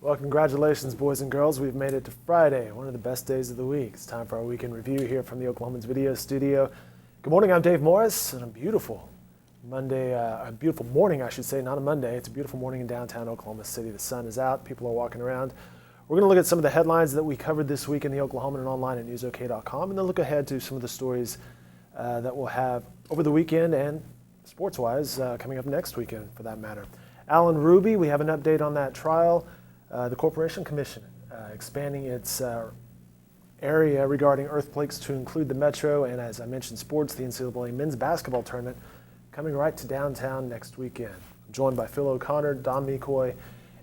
Well, congratulations, boys and girls. We've made it to Friday, one of the best days of the week. It's time for our weekend review here from the Oklahoman's video studio. Good morning, I'm Dave Morris, and a beautiful morning, I should say, not a Monday. It's a beautiful morning in downtown Oklahoma City. The sun is out, people are walking around. We're going to look at some of the headlines that we covered this week in the Oklahoman and online at newsok.com, and then look ahead to some of the stories that we'll have over the weekend and sports-wise coming up next weekend, for that matter. Alan Hruby, we have an update on that trial. The Corporation Commission expanding its area regarding earthquakes to include the metro, and as I mentioned, sports, the NCAA men's basketball tournament coming right to downtown next weekend. I'm joined by Phil O'Connor, Don McCoy,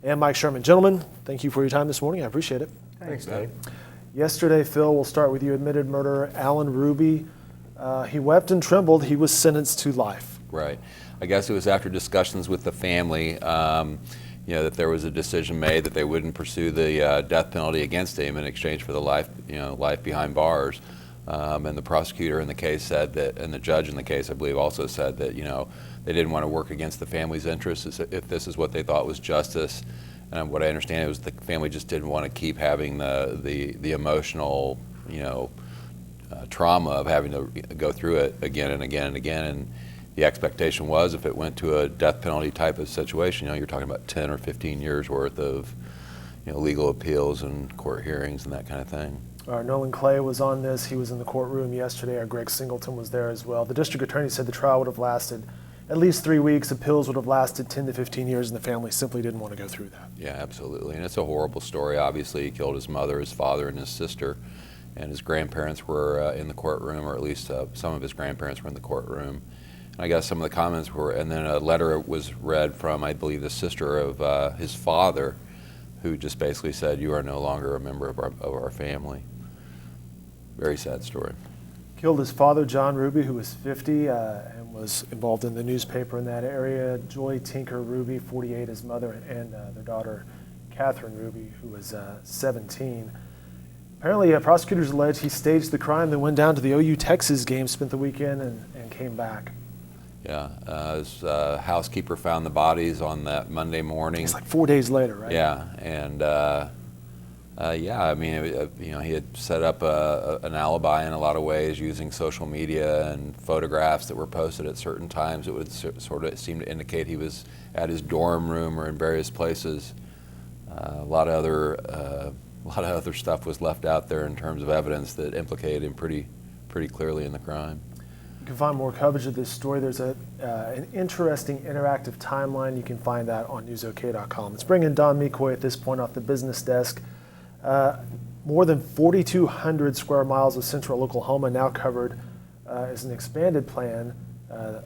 and Mike Sherman. Gentlemen, thank you for your time this morning. I appreciate it. Thanks, Dave. Yesterday, Phil, we'll start with you. Admitted murderer Alan Hruby. He wept and trembled. He was sentenced to life. Right. I guess it was after discussions with the family, that there was a decision made that they wouldn't pursue the death penalty against him in exchange for the life behind bars. And the prosecutor in the case said that, and the judge in the case, I believe, also said that, they didn't want to work against the family's interests if this is what they thought was justice. And what I understand was the family just didn't want to keep having the emotional, trauma of having to go through it again and again and again. And the expectation was if it went to a death penalty type of situation, you're talking about 10 or 15 years worth of, legal appeals and court hearings and that kind of thing. Nolan Clay was on this. He was in the courtroom yesterday. Our Greg Singleton was there as well. The district attorney said the trial would have lasted at least 3 weeks. Appeals would have lasted 10 to 15 years, and the family simply didn't want to go through that. Yeah, absolutely. And it's a horrible story. Obviously, he killed his mother, his father, and his sister. And his grandparents were in the courtroom, or at least some of his grandparents were in the courtroom. And I guess some of the comments were, and then a letter was read from, I believe, the sister of his father, who just basically said, "You are no longer a member of our family." Very sad story. Killed his father, John Hruby, who was 50 and was involved in the newspaper in that area. Joy Tinker Hruby, 48, his mother, and their daughter, Catherine Hruby, who was 17. Apparently, prosecutors allege he staged the crime, then went down to the OU Texas game, spent the weekend, and came back. Yeah, his housekeeper found the bodies on that Monday morning. It's like 4 days later, right? Yeah, and he had set up an alibi in a lot of ways using social media and photographs that were posted at certain times. It would sort of seem to indicate he was at his dorm room or in various places. A lot of other stuff was left out there in terms of evidence that implicated him pretty clearly in the crime. You can find more coverage of this story. There's an interesting interactive timeline. You can find that on newsok.com. Let's bring in Don McCoy at this point off the business desk. More than 4,200 square miles of central Oklahoma now covered as an expanded plan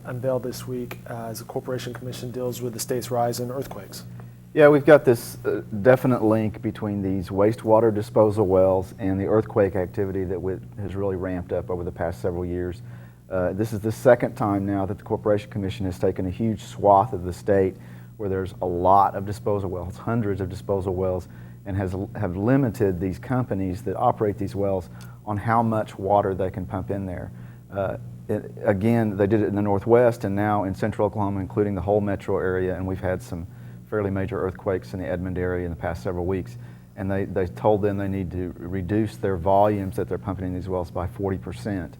unveiled this week as the Corporation Commission deals with the state's rise in earthquakes. Yeah, we've got this definite link between these wastewater disposal wells and the earthquake activity that has really ramped up over the past several years. This is the second time now that the Corporation Commission has taken a huge swath of the state where there's a lot of disposal wells, hundreds of disposal wells, and have limited these companies that operate these wells on how much water they can pump in there. Again, they did it in the Northwest and now in central Oklahoma, including the whole metro area, and we've had some fairly major earthquakes in the Edmond area in the past several weeks. And they told them they need to reduce their volumes that they're pumping in these wells by 40%.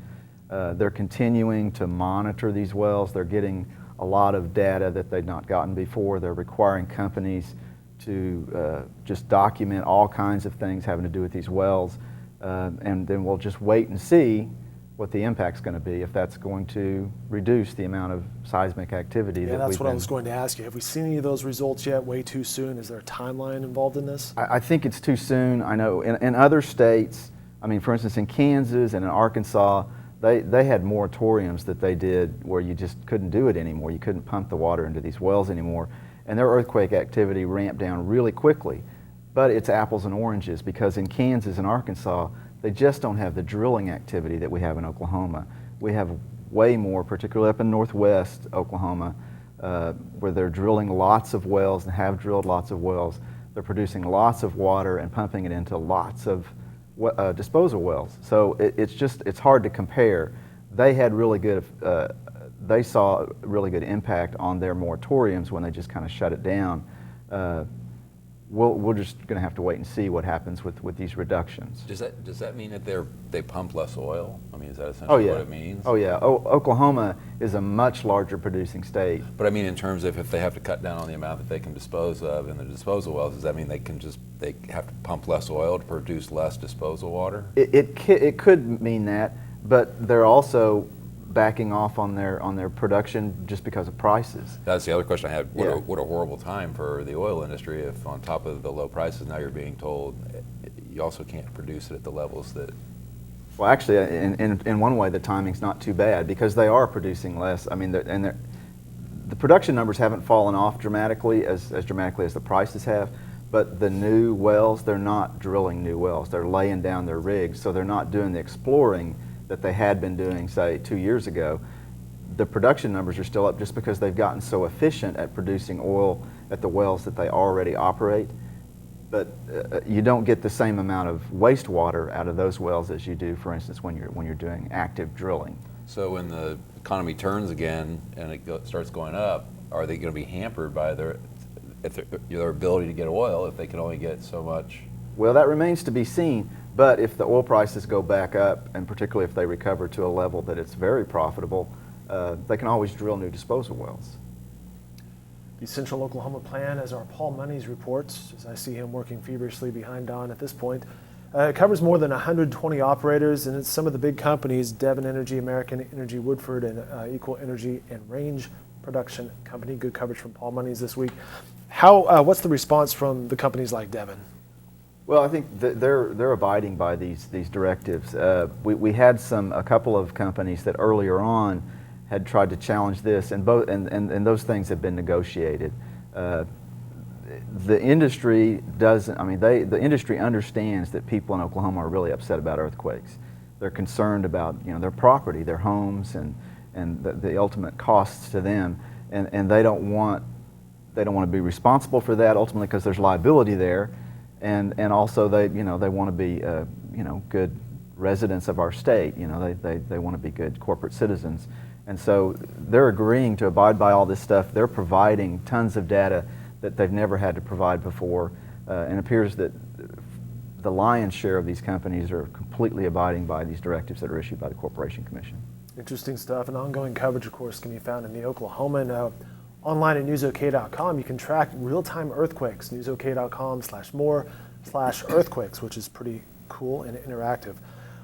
They're continuing to monitor these wells. They're getting a lot of data that they'd not gotten before. They're requiring companies to just document all kinds of things having to do with these wells. And then we'll just wait and see what the impact's going to be, if that's going to reduce the amount of seismic activity. Yeah, that's what I was going to ask you. Have we seen any of those results yet? Way too soon? Is there a timeline involved in this? I think it's too soon. I know in other states, for instance, in Kansas and in Arkansas, they had moratoriums that they did where you just couldn't do it anymore. You couldn't pump the water into these wells anymore. And their earthquake activity ramped down really quickly. But it's apples and oranges, because in Kansas and Arkansas, they just don't have the drilling activity that we have in Oklahoma. We have way more, particularly up in northwest Oklahoma, where they're drilling lots of wells and have drilled lots of wells. They're producing lots of water and pumping it into lots of disposal wells. So it's hard to compare. They had really good, they saw really good impact on their moratoriums when they just kind of shut it down. we're just going to have to wait and see what happens with these reductions. Does that mean that they pump less oil? I mean, is that essentially what it means? Oh yeah. Oklahoma is a much larger producing state. But I mean, in terms of if they have to cut down on the amount that they can dispose of in the disposal wells, does that mean they have to pump less oil to produce less disposal water? It could mean that, but they're also backing off on their production just because of prices. That's the other question I had. Yeah. What a horrible time for the oil industry if on top of the low prices now you're being told you also can't produce it at the levels that... Well, actually, in one way, the timing's not too bad because they are producing less. I mean, the production numbers haven't fallen off dramatically as dramatically as the prices have, but the new wells, they're not drilling new wells. They're laying down their rigs, so they're not doing the exploring that they had been doing, say, 2 years ago. The production numbers are still up just because they've gotten so efficient at producing oil at the wells that they already operate. But you don't get the same amount of wastewater out of those wells as you do, for instance, when you're doing active drilling. So when the economy turns again and it starts going up, are they going to be hampered by their ability to get oil if they can only get so much? Well, that remains to be seen. But if the oil prices go back up, and particularly if they recover to a level that it's very profitable, they can always drill new disposal wells. The Central Oklahoma plan, as our Paul Monies reports, as I see him working feverishly behind Don at this point, it covers more than 120 operators, and it's some of the big companies, Devon Energy, American Energy, Woodford, and Equal Energy and Range Production Company. Good coverage from Paul Monies this week. What's the response from the companies like Devon? Well, I think they're abiding by these directives. We had a couple of companies that earlier on had tried to challenge this, and those things have been negotiated. The industry doesn't. I mean, the industry understands that people in Oklahoma are really upset about earthquakes. They're concerned about their property, their homes, and the ultimate costs to them, and they don't want to be responsible for that ultimately because there's liability there. And also they want to be good residents of our state. They want to be good corporate citizens, and so they're agreeing to abide by all this stuff. They're providing tons of data that they've never had to provide before, and it appears that the lion's share of these companies are completely abiding by these directives that are issued by the Corporation Commission. Interesting stuff, and ongoing coverage, of course, can be found in the Oklahoman. Online at newsok.com, you can track real-time earthquakes, newsok.com/more/earthquakes, which is pretty cool and interactive.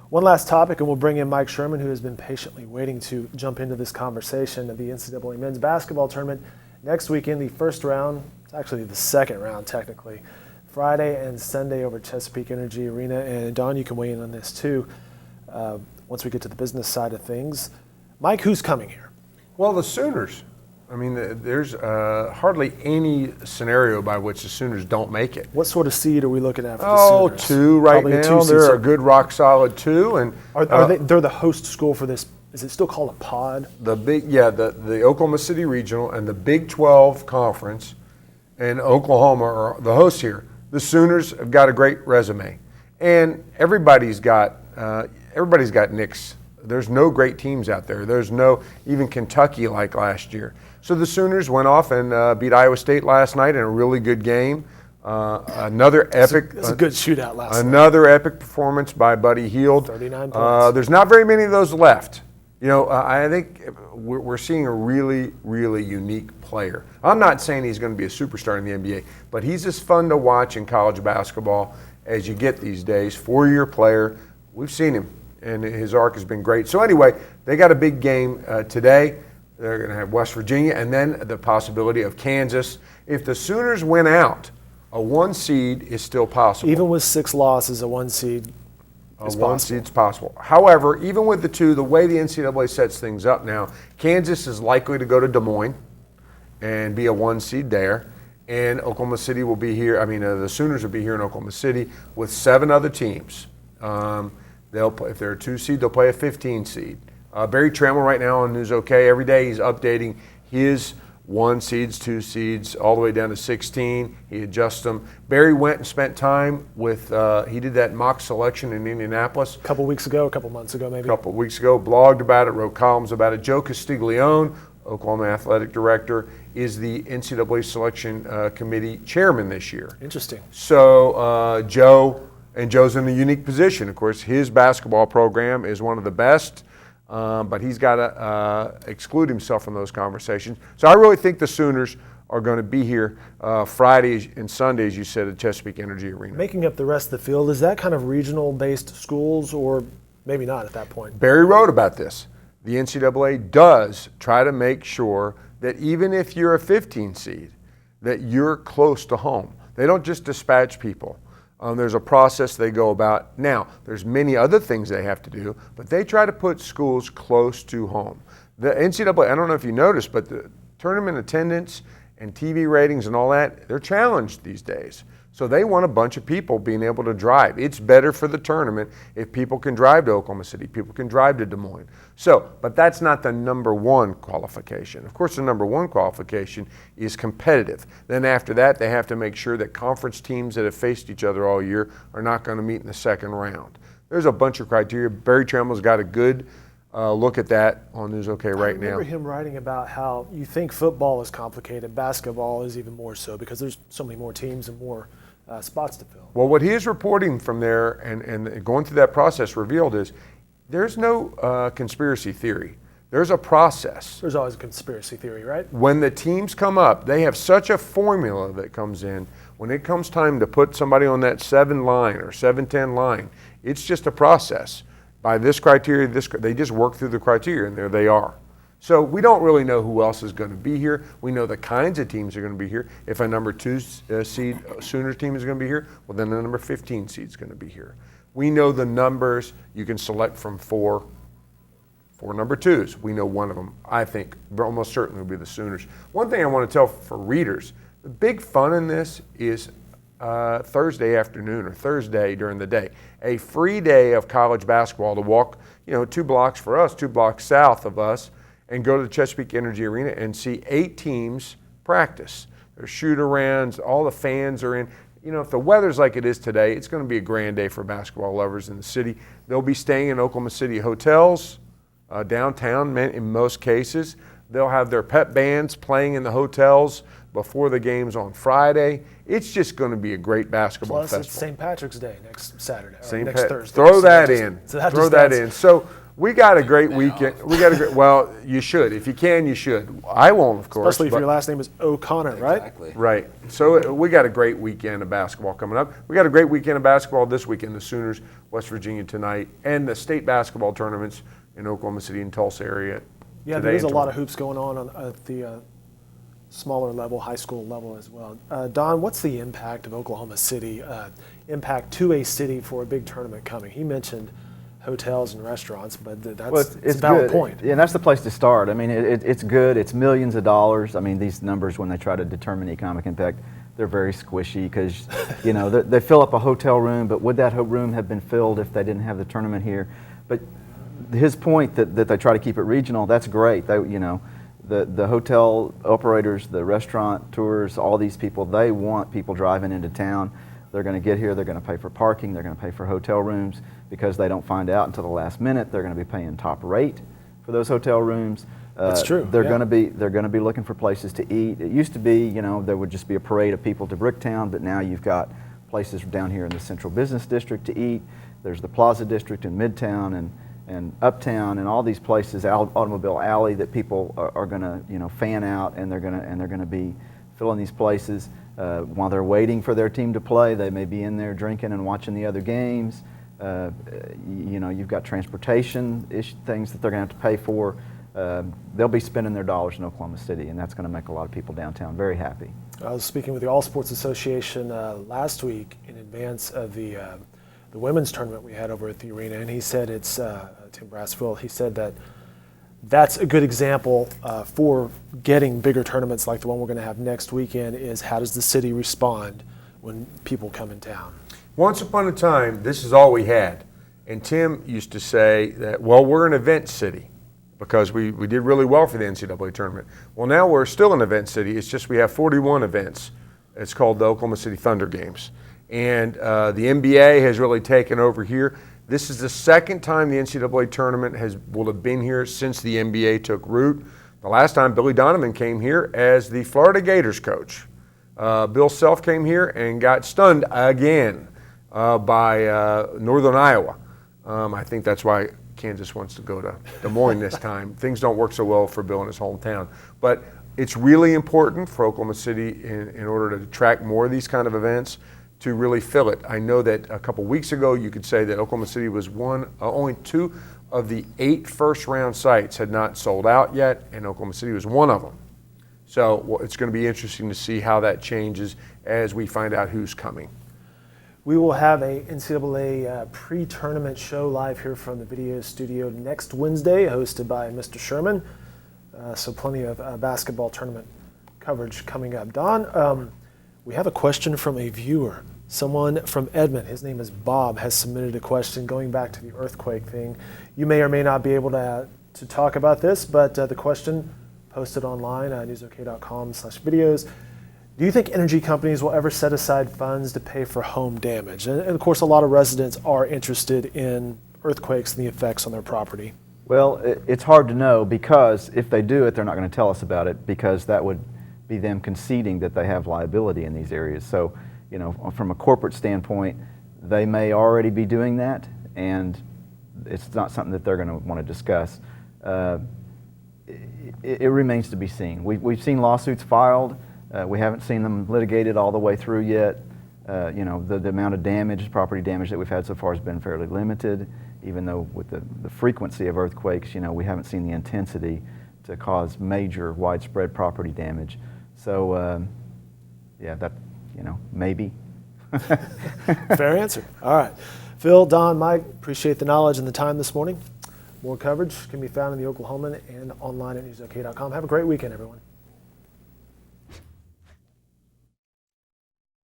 One last topic, and we'll bring in Mike Sherman, who has been patiently waiting to jump into this conversation of the NCAA men's basketball tournament. Next weekend, the first round, it's actually the second round technically, Friday and Sunday over Chesapeake Energy Arena. And Don, you can weigh in on this too, once we get to the business side of things. Mike, who's coming here? Well, the Sooners. I mean, there's hardly any scenario by which the Sooners don't make it. What sort of seed are we looking at for the Sooners? 2 right Probably now. They're a good rock solid 2. And they're the host school for this. Is it still called a pod? The Oklahoma City Regional and the Big 12 Conference and Oklahoma are the hosts here. The Sooners have got a great resume, and everybody's got nicks. There's no great teams out there. There's no even Kentucky like last year. So the Sooners went off and beat Iowa State last night in a really good game. Another epic. It was a good shootout last night. Another epic performance by Buddy Hield. 39 points. There's not very many of those left. I think we're seeing a really, really unique player. I'm not saying he's going to be a superstar in the NBA, but he's as fun to watch in college basketball as you get these days. 4-year player. We've seen him, and his arc has been great. So anyway, they got a big game today. They're going to have West Virginia, and then the possibility of Kansas. If the Sooners win out, a 1 seed is still possible. Even with 6 losses, a 1 seed is possible. 1 seed's possible. However, even with the 2, the way the NCAA sets things up now, Kansas is likely to go to Des Moines and be a 1 seed there. And Oklahoma City will be here. The Sooners will be here in Oklahoma City with 7 other teams. If they're a 2 seed, they'll play a 15 seed. Barry Trammell right now on News OK. Every day he's updating his 1 seeds, 2 seeds, all the way down to 16. He adjusts them. Barry went and spent time with, he did that mock selection in Indianapolis. A couple months ago maybe. A couple weeks ago, blogged about it, wrote columns about it. Joe Castiglione Oklahoma athletic director, is the NCAA selection committee chairman this year. Interesting. So Joe's in a unique position. Of course, his basketball program is one of the best, but he's got to exclude himself from those conversations. So I really think the Sooners are going to be here Friday and Sunday, as you said, at Chesapeake Energy Arena. Making up the rest of the field, is that kind of regional-based schools, or maybe not at that point? Barry wrote about this. The NCAA does try to make sure that even if you're a 15 seed, that you're close to home. They don't just dispatch people. There's a process they go about. Now, there's many other things they have to do, but they try to put schools close to home. The NCAA, I don't know if you noticed, but the tournament attendance and TV ratings and all that, they're challenged these days. So they want a bunch of people being able to drive. It's better for the tournament if people can drive to Oklahoma City, people can drive to Des Moines. So, but that's not the number one qualification. Of course, the number one qualification is competitive. Then after that, they have to make sure that conference teams that have faced each other all year are not going to meet in the second round. There's a bunch of criteria. Barry Trammell's got a good look at that on News OK right now. I remember him writing about how you think football is complicated, basketball is even more so because there's so many more teams and more spots to fill. Well, what he is reporting from there and going through that process revealed is there's no conspiracy theory. There's a process. There's always a conspiracy theory, right? When the teams come up, they have such a formula that comes in. When it comes time to put somebody on that 7 line or 7-10 line, it's just a process. By this criteria, they just work through the criteria, and there they are. So we don't really know who else is going to be here. We know the kinds of teams are going to be here. If a number 2 seed Sooners team is going to be here, well, then the number 15 seed is going to be here. We know the numbers. You can select from 4 number 2s. We know one of them, I think, almost certainly will be the Sooners. One thing I want to tell for readers, the big fun in this is Thursday afternoon or Thursday during the day. A free day of college basketball to walk, 2 blocks for us, 2 blocks south of us, and go to the Chesapeake Energy Arena and see 8 teams practice. There's shoot-arounds, all the fans are in. If the weather's like it is today, it's going to be a grand day for basketball lovers in the city. They'll be staying in Oklahoma City hotels, downtown in most cases. They'll have their pep bands playing in the hotels before the games on Friday. It's just going to be a great basketball Plus, festival. it's St. Patrick's Day next Saturday, or St. next Thursday. Throw So that just- in. so that Throw just that adds- in. So we got a great weekend. Well, you should. If you can, you should. I won't, of course. Especially if your last name is O'Connor, right? Exactly. Right. So we got a great weekend of basketball coming up. We got a great weekend of basketball this weekend. The Sooners, West Virginia tonight, and the state basketball tournaments in Oklahoma City and Tulsa area. Yeah, today there is a and lot of tomorrow. hoops going on at the smaller level, high school level as well. Don, what's the impact of Oklahoma City, impact to a city for a big tournament coming? He mentioned hotels and restaurants, but that's it's a valid good. point. Yeah, and that's the place to start. I mean, it's good. It's millions of dollars. I mean, these numbers, when they try to determine economic impact, they're very squishy because, they fill up a hotel room, but would that room have been filled if they didn't have the tournament here? But his point that they try to keep it regional, that's great. The hotel operators, the restaurant tours, all these people, they want people driving into town. They're going to get here, they're going to pay for parking, they're going to pay for hotel rooms because they don't find out until the last minute. They're going to be paying top rate for those hotel rooms. That's true. They're yeah. going to be looking for places to eat. It used to be, there would just be a parade of people to Bricktown, but now you've got places down here in the Central Business District to eat. There's the Plaza District in Midtown and Uptown and all these places, Automobile Alley, that people are going to fan out, and they're going to be filling these places while they're waiting for their team to play. They may be in there drinking and watching the other games. You've got transportation things that they're going to have to pay for. They'll be spending their dollars in Oklahoma City, and that's going to make a lot of people downtown very happy. I was speaking with the All Sports Association last week in advance of the women's tournament we had over at the arena, and he said it's Tim Brassfield. He said that's a good example for getting bigger tournaments like the one we're going to have next weekend. Is how does the city respond when people come in town? Once upon a time, this is all we had. And Tim used to say that, we're an event city because we did really well for the NCAA tournament. Well, now we're still an event city. It's just we have 41 events. It's called the Oklahoma City Thunder Games. And the NBA has really taken over here. This is the second time the NCAA tournament will have been here since the NBA took root. The last time Billy Donovan came here as the Florida Gators coach. Bill Self came here and got stunned again by Northern Iowa. I think that's why Kansas wants to go to Des Moines this time. Things don't work so well for Bill in his hometown. But it's really important for Oklahoma City in order to track more of these kind of events to really fill it. I know that a couple weeks ago you could say that Oklahoma City was only 2 of the 8 first-round sites had not sold out yet, and Oklahoma City was one of them. So it's going to be interesting to see how that changes as we find out who's coming. We will have a NCAA pre-tournament show live here from the video studio next Wednesday, hosted by Mr. Sherman. So plenty of basketball tournament coverage coming up. Don, we have a question from a viewer. Someone from Edmond, his name is Bob, has submitted a question going back to the earthquake thing. You may or may not be able to talk about this, but the question posted online at newsok.com/videos. Do you think energy companies will ever set aside funds to pay for home damage? And of course, a lot of residents are interested in earthquakes and the effects on their property. Well, it's hard to know, because if they do it, they're not going to tell us about it, because that would be them conceding that they have liability in these areas. So, you know, from a corporate standpoint, they may already be doing that, and it's not something that they're going to want to discuss. It remains to be seen. We've seen lawsuits filed. We haven't seen them litigated all the way through yet. You know, the amount of damage, property damage that we've had so far has been fairly limited, even though with the frequency of earthquakes, you know, we haven't seen the intensity to cause major widespread property damage. So, yeah, that, you know, maybe. Fair answer. All right. Phil, Don, Mike, appreciate the knowledge and the time this morning. More coverage can be found in the Oklahoman and online at newsok.com. Have a great weekend, everyone.